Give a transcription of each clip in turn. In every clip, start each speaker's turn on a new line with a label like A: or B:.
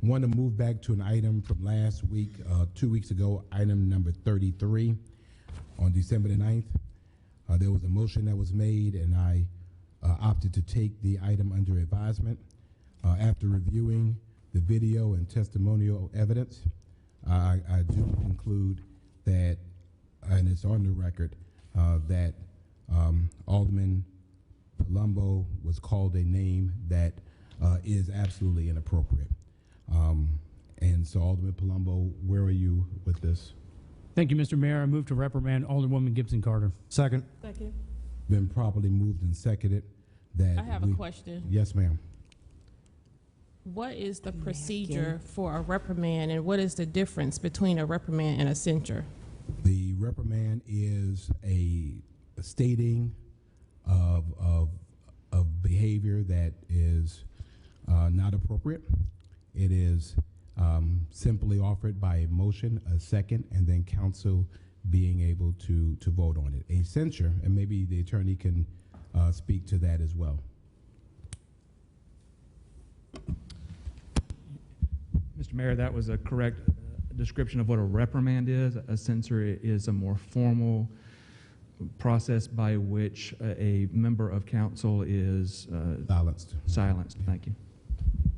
A: want to move back to an item from last week, 2 weeks ago, item number 33 on December the 9th. There was a motion that was made, and I opted to take the item under advisement. After reviewing the video and testimonial evidence, I do conclude that, and it's on the record, that Alderman Palumb was called a name that is absolutely inappropriate. And so, Alderman Palumb, where are you with this?
B: Thank you, Mr. Mayor. I move to reprimand Alderwoman Gibson-Carter.
C: Second.
D: Second.
A: Been properly moved and seconded. That
D: I have a question.
A: Yes, ma'am.
D: What is the procedure for a reprimand, and what is the difference between a reprimand and a censure?
A: The reprimand is a stating of behavior that is not appropriate. It is simply offered by a motion, a second, and then council being able to vote on it. A censure, and maybe the attorney can speak to that as well.
E: Mr. Mayor, that was a correct description of what a reprimand is. A censure is a more formal process by which a member of council is silenced. Thank you.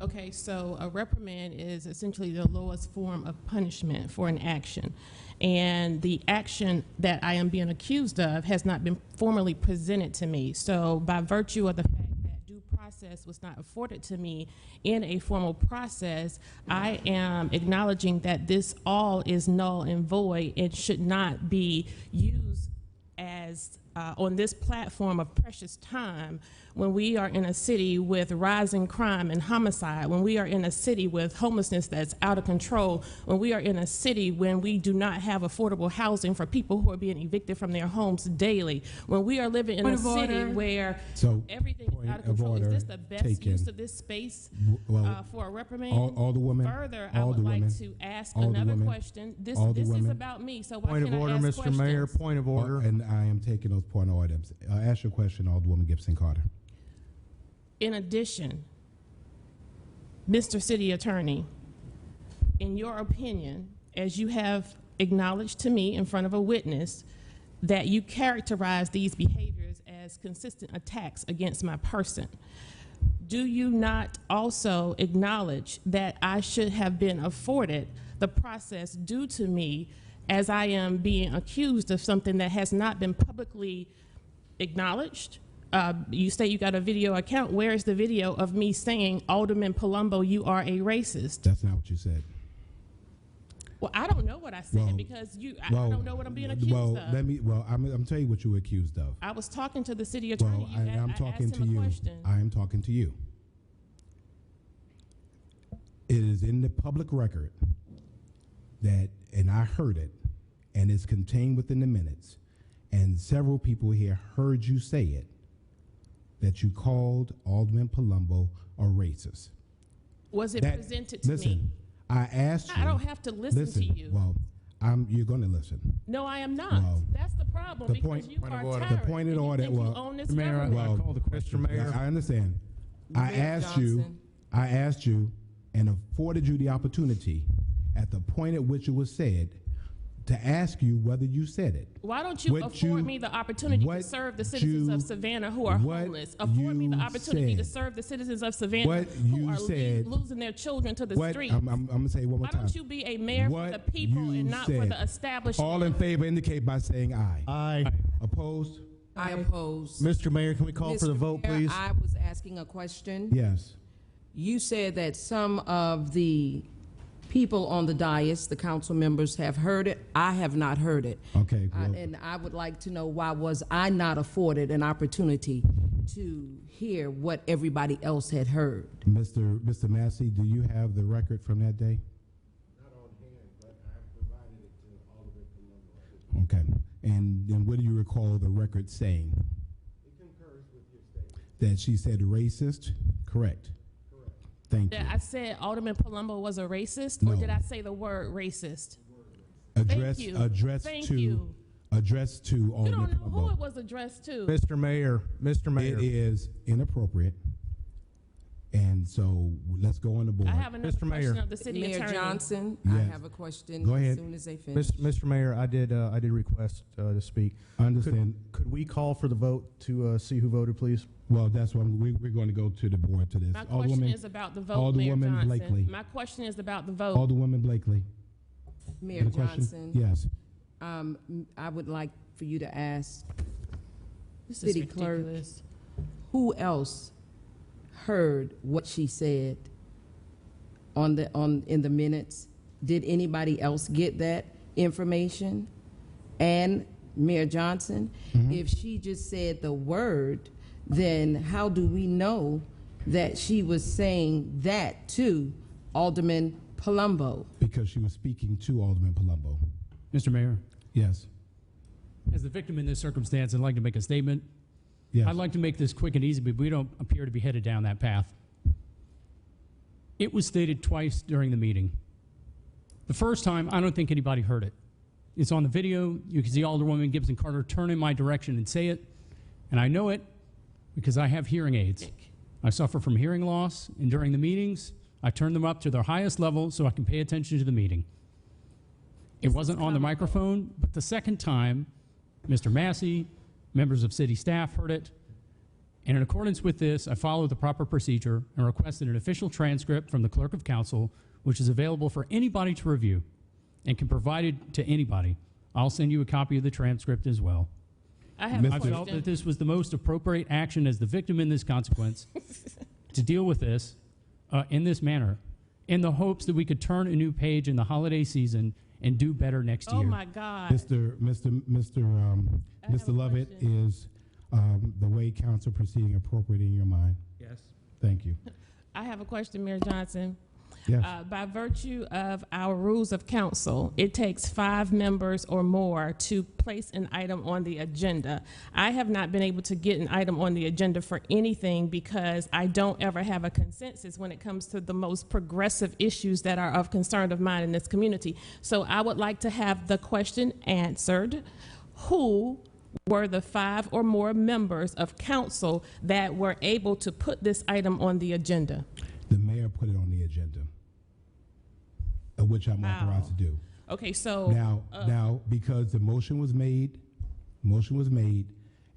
D: Okay, so a reprimand is essentially the lowest form of punishment for an action. And the action that I am being accused of has not been formally presented to me. So by virtue of the fact that due process was not afforded to me in a formal process, I am acknowledging that this all is null and void and should not be used as on this platform of precious time when we are in a city with rising crime and homicide, when we are in a city with homelessness that's out of control, when we are in a city when we do not have affordable housing for people who are being evicted from their homes daily, when we are living in a city where everything is out of control. Is this the best use of this space for a reprimand? Further, I would like to ask another question. This is about me, so why can't I ask questions?
C: Point of order, Mr. Mayor, point of order.
A: And I am taking those point of items. Ask your question, Alderwoman Gibson-Carter.
D: In addition, Mr. City Attorney, in your opinion, as you have acknowledged to me in front of a witness that you characterize these behaviors as consistent attacks against my person, do you not also acknowledge that I should have been afforded the process due to me as I am being accused of something that has not been publicly acknowledged? You say you got a video account. Where is the video of me saying, Alderman Palumb, you are a racist?
A: That's not what you said.
D: Well, I don't know what I said because I don't know what I'm being accused of.
A: I'm telling you what you were accused of.
D: I was talking to the city attorney.
A: I'm talking to you. I am talking to you. It is in the public record that, and I heard it, and it's contained within the minutes, and several people here heard you say it, that you called Alderman Palumb a racist.
D: Was it presented to me?
A: I asked you.
D: I don't have to listen to you.
A: Well, you're going to listen.
D: No, I am not. That's the problem, because you are tyrant.
A: The point of order,
C: Mayor, I call the question, Mayor.
A: I understand. I asked you and afforded you the opportunity at the point at which it was said to ask you whether you said it.
D: Why don't you afford me the opportunity to serve the citizens of Savannah who are homeless? Afford me the opportunity to serve the citizens of Savannah who are losing their children to the streets.
A: I'm going to say one more time.
D: Why don't you be a mayor for the people and not for the establishment?
A: All in favor indicate by saying aye.
C: Aye.
A: Opposed?
F: I oppose.
C: Mr. Mayor, can we call for the vote, please?
F: I was asking a question.
A: Yes.
F: You said that some of the people on the dais, the council members, have heard it. I have not heard it.
A: Okay.
F: And I would like to know, why was I not afforded an opportunity to hear what everybody else had heard?
A: Mr. Massey, do you have the record from that day?
G: Not on hand, but I provided it to Alderman Palumb.
A: Okay. And then what do you recall the record saying?
G: It concurs with your statement.
A: That she said racist? Correct. Thank you.
D: That I said Alderman Palumb was a racist, or did I say the word racist?
A: Addressed to Alderman
D: You don't know
A: Palumb.
D: who it was addressed to.
C: Mr. Mayor,
A: It is inappropriate, And so let's go on the board.
D: I have another
C: Mr.
D: question
C: Mayor.
D: of the city
F: Mayor
D: attorney.
F: Johnson,
A: Yes.
F: I have a question
A: Go
F: as
A: ahead.
F: soon as they finish.
C: Mr. Mayor, I did request to speak.
A: I understand.
C: Could we call for the vote to see who voted, please?
A: Well, that's what we're going to go to the board to this.
D: My question is about the vote, Mayor
A: Alderwoman
D: Johnson.
A: Blakely.
D: My question is about the vote.
A: Alderwoman Blakely.
F: Mayor
A: Any question?
F: Johnson,
A: Yes.
F: I would like for you to ask
D: This is
F: City Clerk.
D: ridiculous.
F: who else heard what she said in the minutes. Did anybody else get that information? And Mayor Johnson, if she just said the word, then how do we know that she was saying that to Alderman Palumb?
A: Because she was speaking to Alderman Palumb.
B: Mr. Mayor,
A: Yes.
B: as the victim in this circumstance, I'd like to make a statement.
A: Yes.
B: I'd like to make this quick and easy, but we don't appear to be headed down that path. It was stated twice during the meeting. The first time, I don't think anybody heard it. It's on the video. You can see Alderwoman Gibson-Carter turn in my direction and say it, and I know it because I have hearing aids. I suffer from hearing loss, and during the meetings, I turn them up to their highest level so I can pay attention to the meeting. It wasn't on the microphone, but the second time, Mr. Massey, members of city staff heard it, and in accordance with this, I followed the proper procedure and requested an official transcript from the clerk of council, which is available for anybody to review and can provide it to anybody. I'll send you a copy of the transcript as well.
D: I have a
B: I felt that
D: question.
B: this was the most appropriate action as the victim in this consequence to deal with this in this manner, in the hopes that we could turn a new page in the holiday season and do better next
D: Oh
B: year.
D: my God.
A: Mr.
D: have a
A: Lovett,
D: question.
A: is the way council proceeding appropriate in your mind?
E: Yes.
A: Thank you.
D: I have a question, Mayor Johnson.
A: Yes.
D: By virtue of our rules of council, it takes 5 members or more to place an item on the agenda. I have not been able to get an item on the agenda for anything because I don't ever have a consensus when it comes to the most progressive issues that are of concern of mine in this community. So I would like to have the question answered. Who were the 5 or more members of council that were able to put this item on the agenda?
A: The mayor put it on the agenda, which I'm
D: Wow.
A: authorized to do.
D: Okay, so
A: Now, because the motion was made,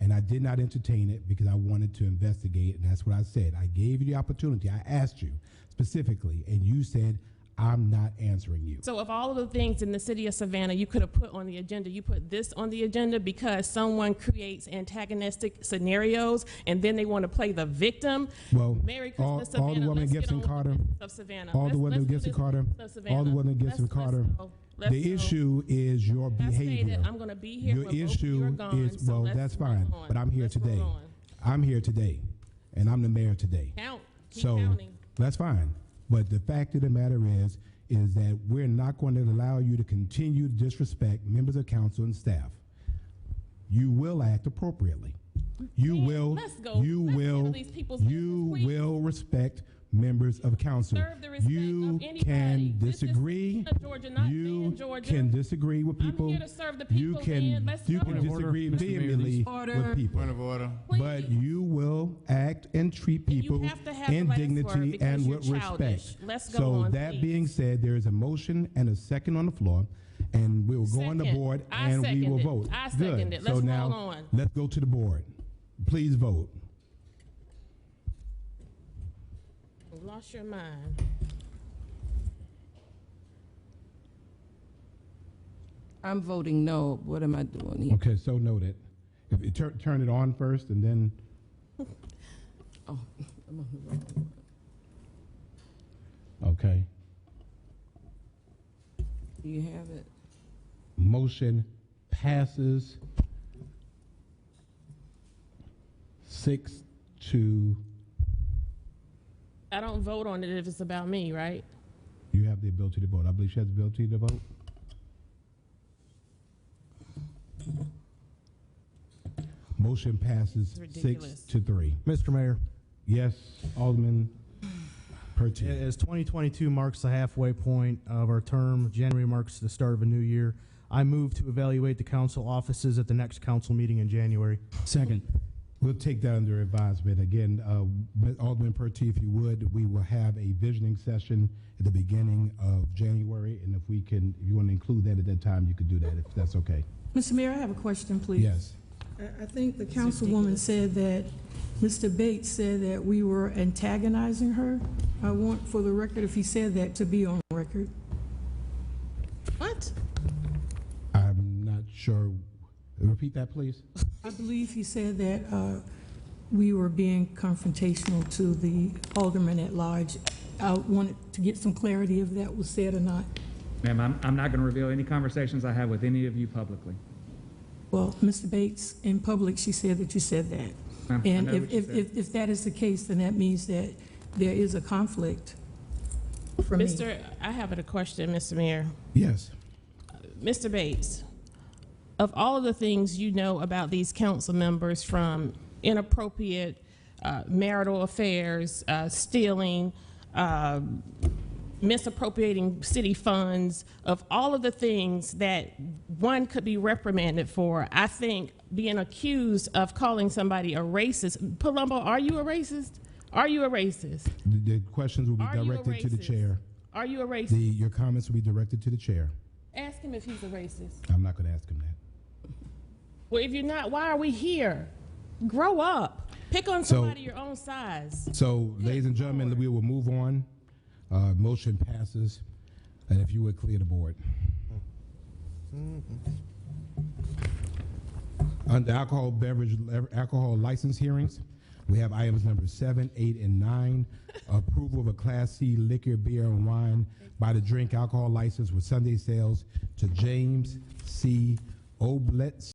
A: and I did not entertain it because I wanted to investigate, and that's what I said. I gave you the opportunity. I asked you specifically, and you said, I'm not answering you.
D: So of all of the things in the city of Savannah you could have put on the agenda, you put this on the agenda because someone creates antagonistic scenarios and then they want to play the victim.
A: Well,
D: Merry Christmas, Savannah.
A: Alderwoman
D: Let's get on with
A: Gibson-Carter,
D: the business of Savannah.
A: Alderwoman
D: Let's do this
A: Gibson-Carter,
D: business of Savannah.
A: Alderwoman
D: Let's
A: Gibson-Carter,
D: go. Let's
A: the
D: go.
A: issue is your
D: As
A: behavior.
D: stated, I'm going to be here
A: Your
D: when both of you are
A: issue
D: gone,
A: is,
D: so
A: well,
D: let's
A: that's
D: roll
A: fine,
D: on.
A: but I'm here
D: Let's roll
A: today.
D: on.
A: I'm here today, and I'm the mayor today.
D: Count. Keep
A: So
D: counting.
A: that's fine. But the fact of the matter is that we're not going to allow you to continue to disrespect members of council and staff. You will act appropriately. You
D: Man,
A: will.
D: let's go.
A: You
D: Let's
A: will.
D: handle these people's
A: You
D: business, please.
A: will respect members of council.
D: Serve the respect
A: You
D: of anybody.
A: can
D: This is
A: disagree.
D: Georgia, not
A: You
D: being Georgia.
A: can disagree with people.
D: I'm here to serve the
A: You
D: people,
A: can.
D: man. Let's
A: You
D: go.
A: can
B: Point of order,
A: disagree
B: Mr. Mayor,
A: vehemently
F: Order.
A: with people.
G: Point of order.
A: But you will act and treat
D: And you
A: people
D: have to have
A: in
D: the last word
A: dignity
D: because
A: and
D: you're
A: with
D: childish.
A: respect.
D: Let's go
A: So
D: on,
A: that
D: please.
A: being said, there is a motion and a second on the floor, and we will go on the
D: Second.
A: board
D: I
A: and we
D: second
A: will
D: it.
A: vote.
D: I
A: Good.
D: second it.
A: So
D: Let's
A: now
D: roll on.
A: let's go to the board. Please vote.
D: You lost your mind.
F: I'm voting no. What am I doing here?
A: Okay, so noted. If you turn it on first, and then
F: Oh, I'm on the wrong one.
A: okay.
F: Do you have it?
A: Motion passes 6-2.
D: I don't vote on it if it's about me, right?
A: You have the ability to vote. I believe she has the ability to vote. Motion passes
D: It's ridiculous.
A: 6-3.
C: Mr. Mayor,
A: Yes, Alderman Pertee.
C: as 2022 marks the halfway point of our term, January marks the start of a new year, I move to evaluate the council offices at the next council meeting in January.
B: Second.
A: We'll take that under advisement. Again, Alderman Purty, if you would, we will have a visioning session at the beginning of January, and if you want to include that at that time, you could do that, if that's okay.
H: Mr. Mayor, I have a question, please.
A: Yes.
H: I think the councilwoman said that Mr. Bates said that we were antagonizing her. I want, for the record, if he said that, to be on record.
D: What?
A: I'm not sure. Repeat that, please.
H: I believe he said that we were being confrontational to the alderman at large. I wanted to get some clarity if that was said or not.
E: Ma'am, I'm not going to reveal any conversations I have with any of you publicly.
H: Well, Mr. Bates, in public, she said that you said that.
E: Ma'am, I
H: And
E: know what you said.
H: if that is the case, then that means that there is a conflict for me.
D: I have a question, Mr. Mayor.
A: Yes.
D: Mr. Bates, of all of the things you know about these council members, from inappropriate marital affairs, stealing, misappropriating city funds, of all of the things that one could be reprimanded for, I think being accused of calling somebody a racist. Palumbo, are you a racist? Are you a racist?
A: The questions will be
D: Are you a
A: directed to the
D: racist?
A: chair.
D: Are you a racist?
A: Your comments will be directed to the chair.
D: Ask him if he's a racist.
A: I'm not going to ask him that.
D: Well, if you're not, why are we here? Grow up. Pick on somebody your own size.
A: So, ladies and gentlemen, we will move on. Motion passes. And if you would clear the board. Under alcohol license hearings, we have items number 7, 8, and 9. Approval of a Class C liquor, beer, and wine by the drink alcohol license with Sunday sales to James C. Obletz